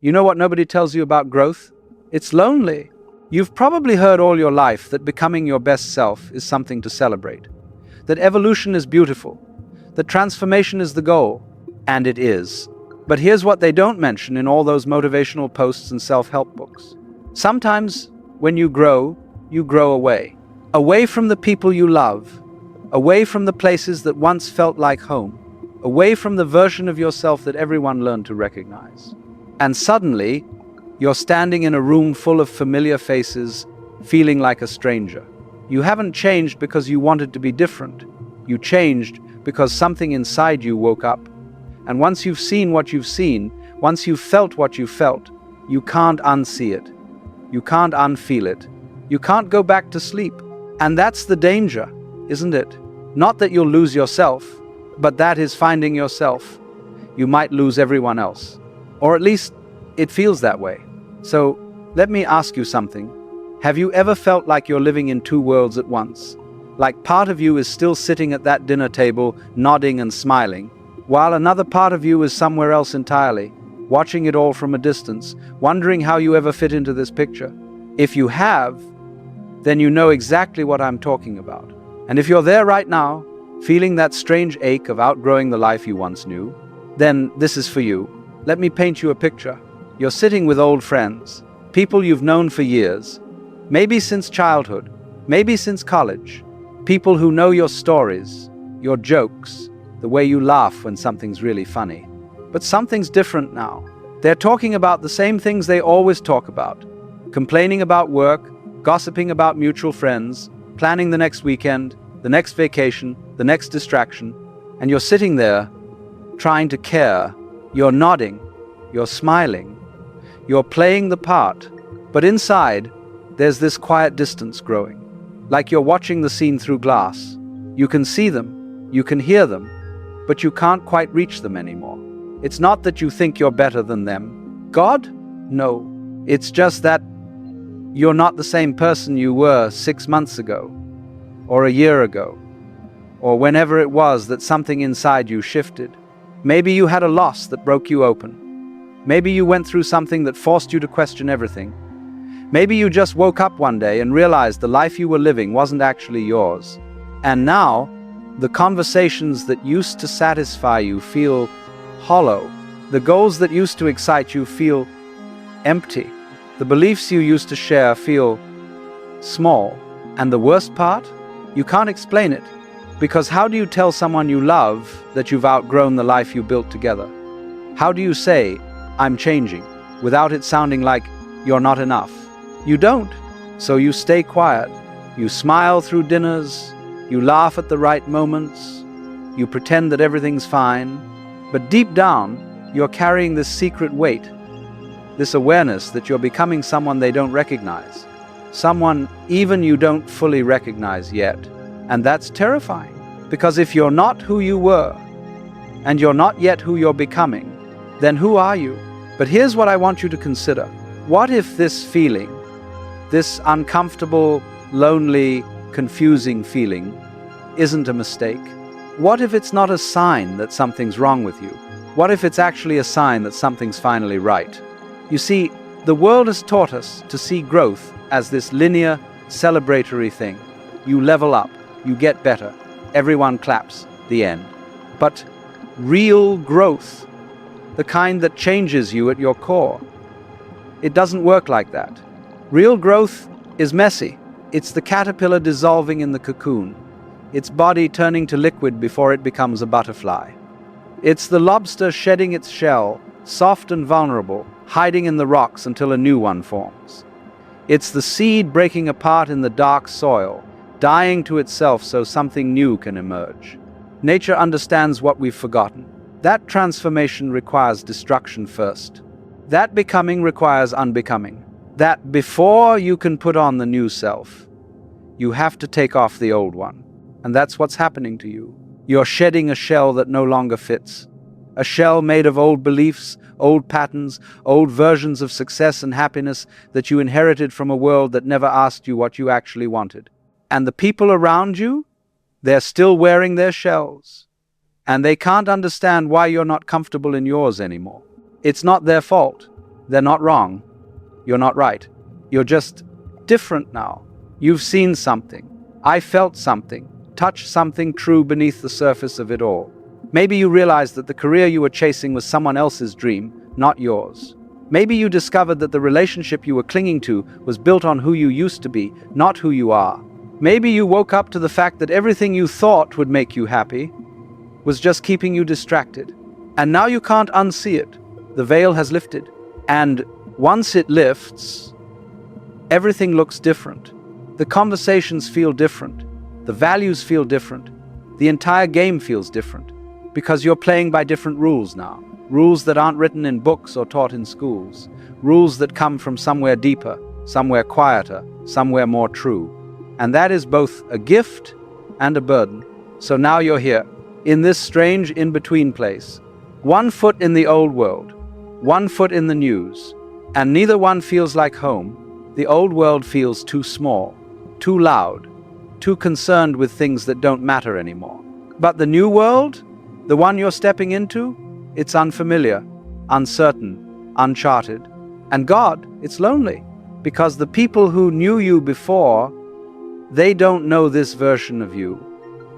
You know what nobody tells you about growth? It's lonely. You've probably heard all your life that becoming your best self is something to celebrate, that evolution is beautiful, that transformation is the goal, and it is. But here's what they don't mention in all those motivational posts and self-help books. Sometimes, when you grow away. Away from the people you love, away from the places that once felt like home, away from the version of yourself that everyone learned to recognize. And suddenly, you're standing in a room full of familiar faces, feeling like a stranger. You haven't changed because you wanted to be different. You changed because something inside you woke up. And once you've seen what you've seen, once you've felt what you felt, you can't unsee it. You can't unfeel it. You can't go back to sleep. And that's the danger, isn't it? Not that you'll lose yourself, but that is finding yourself. You might lose everyone else. Or at least, it feels that way. So, let me ask you something. Have you ever felt like you're living in two worlds at once? Like part of you is still sitting at that dinner table, nodding and smiling, while another part of you is somewhere else entirely, watching it all from a distance, wondering how you ever fit into this picture? If you have, then you know exactly what I'm talking about. And if you're there right now, feeling that strange ache of outgrowing the life you once knew, then this is for you. Let me paint you a picture. You're sitting with old friends, people you've known for years, maybe since childhood, maybe since college, people who know your stories, your jokes, the way you laugh when something's really funny. But something's different now. They're talking about the same things they always talk about, complaining about work, gossiping about mutual friends, planning the next weekend, the next vacation, the next distraction, and you're sitting there trying to care. You're nodding, you're smiling, you're playing the part, but inside, there's this quiet distance growing, like you're watching the scene through glass. You can see them, you can hear them, but you can't quite reach them anymore. It's not that you think you're better than them. God? No. It's just that you're not the same person you were 6 months ago, or a year ago, or whenever it was that something inside you shifted. Maybe you had a loss that broke you open. Maybe you went through something that forced you to question everything. Maybe you just woke up one day and realized the life you were living wasn't actually yours. And now, the conversations that used to satisfy you feel hollow. The goals that used to excite you feel empty. The beliefs you used to share feel small. And the worst part? You can't explain it. Because how do you tell someone you love that you've outgrown the life you built together? How do you say, I'm changing, without it sounding like you're not enough? You don't. So you stay quiet. You smile through dinners. You laugh at the right moments. You pretend that everything's fine. But deep down, you're carrying this secret weight, this awareness that you're becoming someone they don't recognize. Someone even you don't fully recognize yet. And that's terrifying. Because if you're not who you were, and you're not yet who you're becoming, then who are you? But here's what I want you to consider. What if this feeling, this uncomfortable, lonely, confusing feeling, isn't a mistake? What if it's not a sign that something's wrong with you? What if it's actually a sign that something's finally right? You see, the world has taught us to see growth as this linear, celebratory thing. You level up, you get better, everyone claps, the end. But real growth, the kind that changes you at your core, it doesn't work like that. Real growth is messy. It's the caterpillar dissolving in the cocoon, its body turning to liquid before it becomes a butterfly. It's the lobster shedding its shell, soft and vulnerable, hiding in the rocks until a new one forms. It's the seed breaking apart in the dark soil, dying to itself so something new can emerge. Nature understands what we've forgotten. That transformation requires destruction first. That becoming requires unbecoming. That before you can put on the new self, you have to take off the old one. And that's what's happening to you. You're shedding a shell that no longer fits. A shell made of old beliefs, old patterns, old versions of success and happiness that you inherited from a world that never asked you what you actually wanted. And the people around you, they're still wearing their shells. And they can't understand why you're not comfortable in yours anymore. It's not their fault. They're not wrong. You're not right. You're just different now. You've seen something. I felt something. Touched something true beneath the surface of it all. Maybe you realized that the career you were chasing was someone else's dream, not yours. Maybe you discovered that the relationship you were clinging to was built on who you used to be, not who you are. Maybe you woke up to the fact that everything you thought would make you happy was just keeping you distracted. And now you can't unsee it. The veil has lifted. And once it lifts, everything looks different. The conversations feel different. The values feel different. The entire game feels different. Because you're playing by different rules now. Rules that aren't written in books or taught in schools. Rules that come from somewhere deeper, somewhere quieter, somewhere more true. And that is both a gift and a burden. So now you're here, in this strange in-between place. 1 foot in the old world, 1 foot in the news, and neither one feels like home. The old world feels too small, too loud, too concerned with things that don't matter anymore. But the new world, the one you're stepping into, it's unfamiliar, uncertain, uncharted. And God, it's lonely, because the people who knew you before, they don't know this version of you.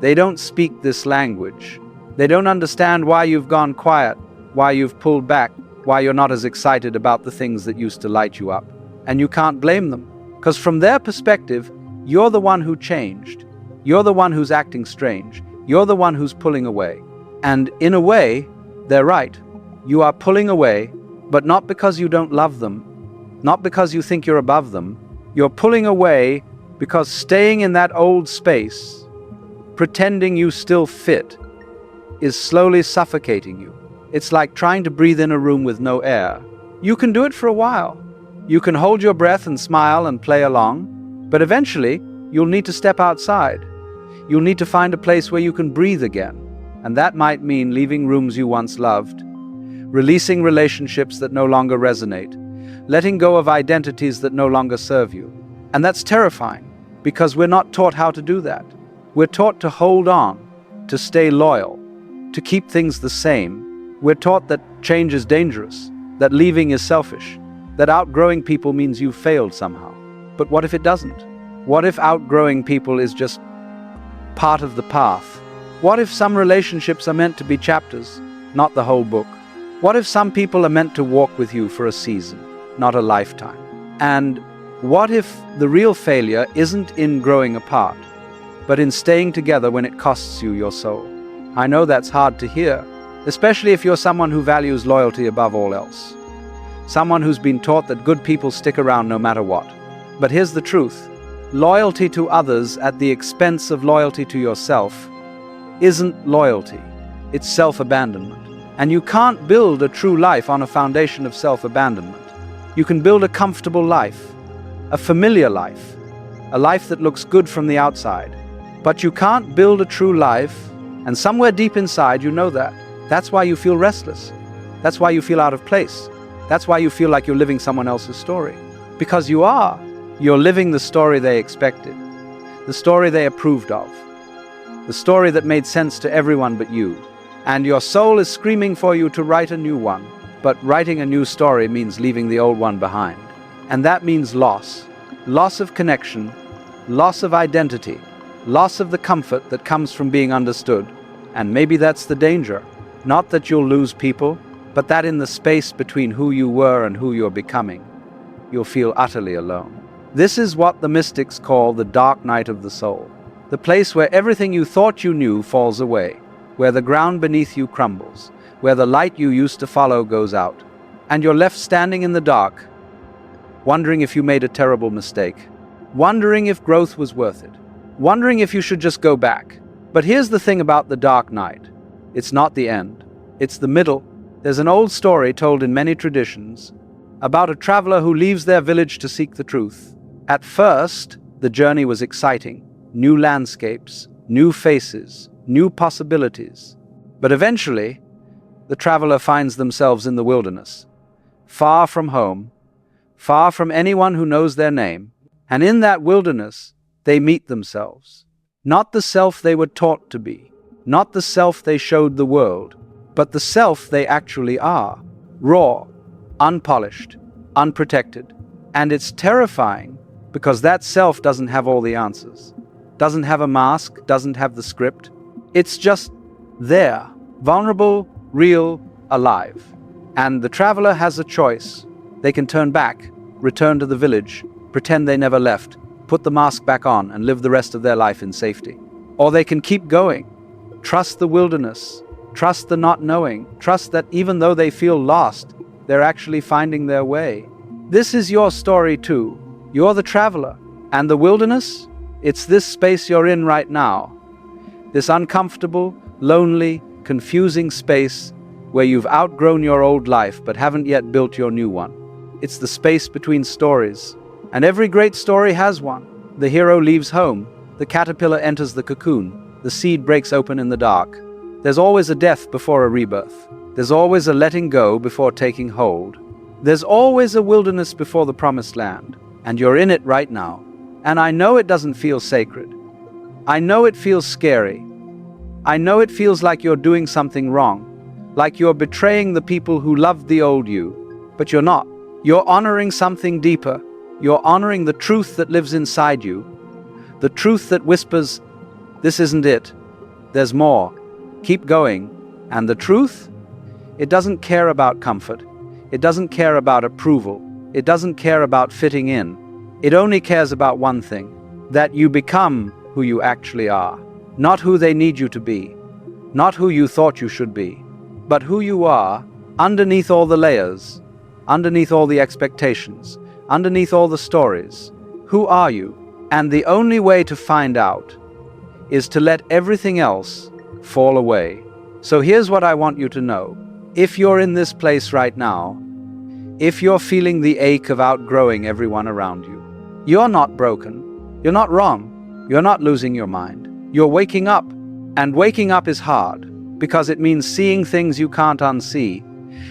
They don't speak this language. They don't understand why you've gone quiet, why you've pulled back, why you're not as excited about the things that used to light you up. And you can't blame them, because from their perspective, you're the one who changed. You're the one who's acting strange. You're the one who's pulling away. And in a way, they're right. You are pulling away, but not because you don't love them, not because you think you're above them. You're pulling away because staying in that old space, pretending you still fit, is slowly suffocating you. It's like trying to breathe in a room with no air. You can do it for a while. You can hold your breath and smile and play along, but eventually you'll need to step outside. You'll need to find a place where you can breathe again. And that might mean leaving rooms you once loved, releasing relationships that no longer resonate, letting go of identities that no longer serve you. And that's terrifying, because we're not taught how to do that. We're taught to hold on, to stay loyal, to keep things the same. We're taught that change is dangerous, that leaving is selfish, that outgrowing people means you've failed somehow. But what if it doesn't? What if outgrowing people is just part of the path? What if some relationships are meant to be chapters, not the whole book? What if some people are meant to walk with you for a season, not a lifetime? And what if the real failure isn't in growing apart, but in staying together when it costs you your soul? I know that's hard to hear, especially if you're someone who values loyalty above all else. Someone who's been taught that good people stick around no matter what. But here's the truth. Loyalty to others at the expense of loyalty to yourself isn't loyalty. It's self-abandonment. And you can't build a true life on a foundation of self-abandonment. You can build a comfortable life, a familiar life, a life that looks good from the outside. But you can't build a true life, and somewhere deep inside you know that. That's why you feel restless. That's why you feel out of place. That's why you feel like you're living someone else's story. Because you are. You're living the story they expected, the story they approved of, the story that made sense to everyone but you. And your soul is screaming for you to write a new one. But writing a new story means leaving the old one behind. And that means loss. Loss of connection, loss of identity, loss of the comfort that comes from being understood. And maybe that's the danger. Not that you'll lose people, but that in the space between who you were and who you're becoming, you'll feel utterly alone. This is what the mystics call the dark night of the soul. The place where everything you thought you knew falls away, where the ground beneath you crumbles, where the light you used to follow goes out, and you're left standing in the dark, wondering if you made a terrible mistake, wondering if growth was worth it, wondering if you should just go back. But here's the thing about the dark night. It's not the end. It's the middle. There's an old story told in many traditions about a traveler who leaves their village to seek the truth. At first, the journey was exciting. New landscapes, new faces, new possibilities. But eventually, the traveler finds themselves in the wilderness, far from home, far from anyone who knows their name. And in that wilderness, they meet themselves. Not the self they were taught to be, not the self they showed the world, but the self they actually are. Raw, unpolished, unprotected. And it's terrifying because that self doesn't have all the answers, doesn't have a mask, doesn't have the script. It's just there, vulnerable, real, alive. And the traveler has a choice. They can turn back, return to the village, pretend they never left, put the mask back on and live the rest of their life in safety. Or they can keep going, trust the wilderness, trust the not knowing, trust that even though they feel lost, they're actually finding their way. This is your story too. You're the traveler. And the wilderness? It's this space you're in right now. This uncomfortable, lonely, confusing space where you've outgrown your old life but haven't yet built your new one. It's the space between stories. And every great story has one. The hero leaves home. The caterpillar enters the cocoon. The seed breaks open in the dark. There's always a death before a rebirth. There's always a letting go before taking hold. There's always a wilderness before the promised land. And you're in it right now. And I know it doesn't feel sacred. I know it feels scary. I know it feels like you're doing something wrong. Like you're betraying the people who loved the old you. But you're not. You're honoring something deeper. You're honoring the truth that lives inside you. The truth that whispers, this isn't it. There's more. Keep going. And the truth? It doesn't care about comfort. It doesn't care about approval. It doesn't care about fitting in. It only cares about one thing, that you become who you actually are. Not who they need you to be. Not who you thought you should be. But who you are underneath all the layers, underneath all the expectations, underneath all the stories. Who are you? And the only way to find out is to let everything else fall away. So here's what I want you to know. If you're in this place right now, if you're feeling the ache of outgrowing everyone around you, you're not broken. You're not wrong. You're not losing your mind. You're waking up. And waking up is hard because it means seeing things you can't unsee,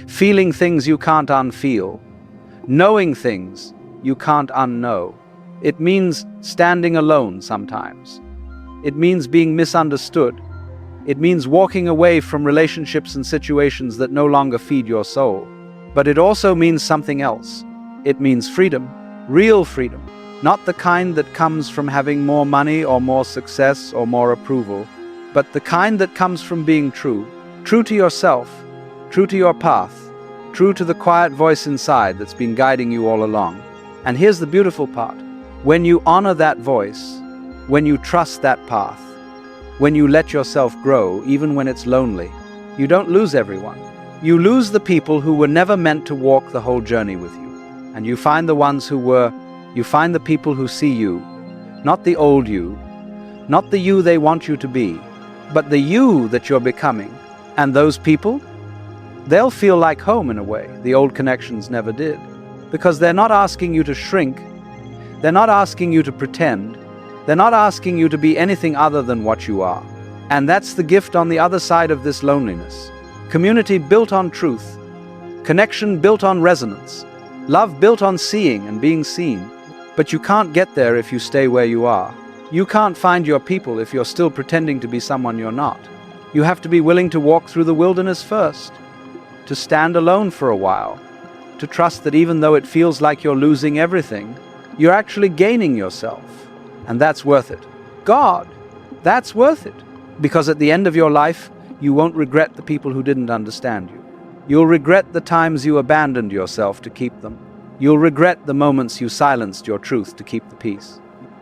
feeling things you can't unfeel, knowing things you can't unknow. It means standing alone sometimes. It means being misunderstood. It means walking away from relationships and situations that no longer feed your soul. But it also means something else. It means freedom, real freedom, not the kind that comes from having more money or more success or more approval, but the kind that comes from being true, true to yourself, true to your path, true to the quiet voice inside that's been guiding you all along. And here's the beautiful part. When you honor that voice, when you trust that path, when you let yourself grow, even when it's lonely, you don't lose everyone. You lose the people who were never meant to walk the whole journey with you. And you find the ones who were. You find the people who see you, not the old you, not the you they want you to be, but the you that you're becoming. And those people, they'll feel like home in a way the old connections never did. Because they're not asking you to shrink. They're not asking you to pretend. They're not asking you to be anything other than what you are. And that's the gift on the other side of this loneliness. Community built on truth. Connection built on resonance. Love built on seeing and being seen. But you can't get there if you stay where you are. You can't find your people if you're still pretending to be someone you're not. You have to be willing to walk through the wilderness first. To stand alone for a while. To trust that even though it feels like you're losing everything, you're actually gaining yourself. And that's worth it. God, that's worth it. Because at the end of your life, you won't regret the people who didn't understand you. You'll regret the times you abandoned yourself to keep them. You'll regret the moments you silenced your truth to keep the peace.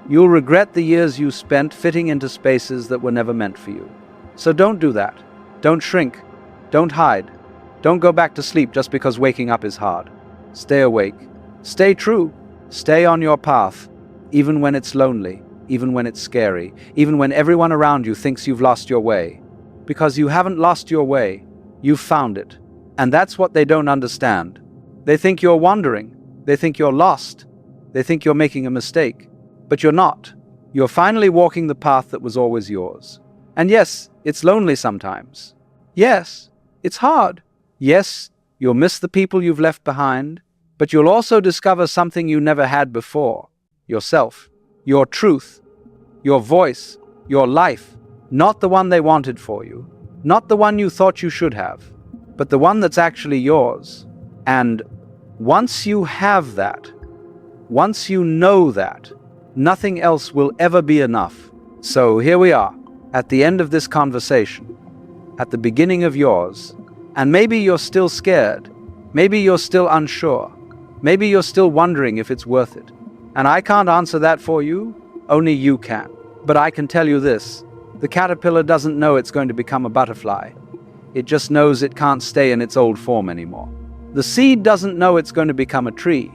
You'll regret the years you spent fitting into spaces that were never meant for you. So don't do that. Don't shrink. Don't hide. Don't go back to sleep just because waking up is hard. Stay awake. Stay true. Stay on your path. Even when it's lonely, even when it's scary, even when everyone around you thinks you've lost your way. Because you haven't lost your way, you've found it. And that's what they don't understand. They think you're wandering. They think you're lost. They think you're making a mistake. But you're not. You're finally walking the path that was always yours. And yes, it's lonely sometimes. Yes, it's hard. Yes, you'll miss the people you've left behind, but you'll also discover something you never had before. Yourself, your truth, your voice, your life, not the one they wanted for you, not the one you thought you should have, but the one that's actually yours. And Once you have that, once you know that, nothing else will ever be enough. So here we are, at the end of this conversation, at the beginning of yours, and maybe you're still scared, maybe you're still unsure, maybe you're still wondering if it's worth it. And I can't answer that for you, only you can. But I can tell you this, the caterpillar doesn't know it's going to become a butterfly. It just knows it can't stay in its old form anymore. The seed doesn't know it's going to become a tree.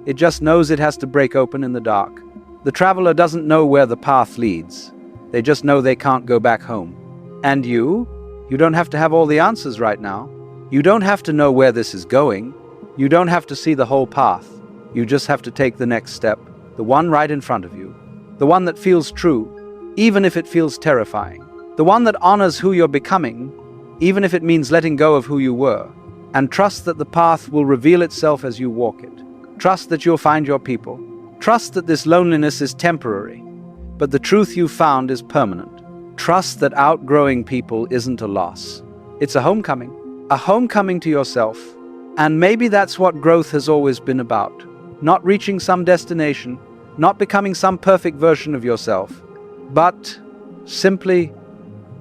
It just knows it has to break open in the dark. The traveler doesn't know where the path leads. They just know they can't go back home. And you don't have to have all the answers right now. You don't have to know where this is going. You don't have to see the whole path. You just have to take the next step, the one right in front of you, the one that feels true, even if it feels terrifying, the one that honors who you're becoming, even if it means letting go of who you were, and trust that the path will reveal itself as you walk it. Trust that you'll find your people. Trust that this loneliness is temporary, but the truth you've found is permanent. Trust that outgrowing people isn't a loss. It's a homecoming to yourself. And maybe that's what growth has always been about. Not reaching some destination, not becoming some perfect version of yourself, but simply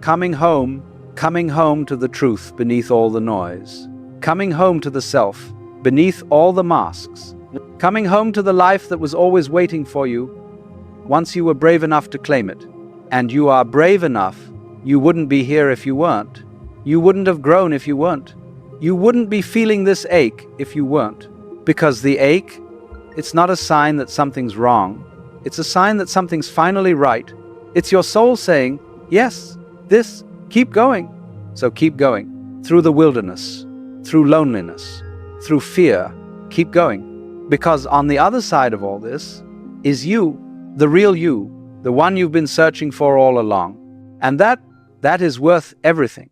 coming home to the truth beneath all the noise. Coming home to the self beneath all the masks. Coming home to the life that was always waiting for you once you were brave enough to claim it. And you are brave enough. You wouldn't be here if you weren't. You wouldn't have grown if you weren't. You wouldn't be feeling this ache if you weren't. Because the ache, it's not a sign that something's wrong. It's a sign that something's finally right. It's your soul saying, yes, keep going. So keep going. Through the wilderness, through loneliness, through fear, keep going. Because on the other side of all this is you, the real you, the one you've been searching for all along. And that is worth everything.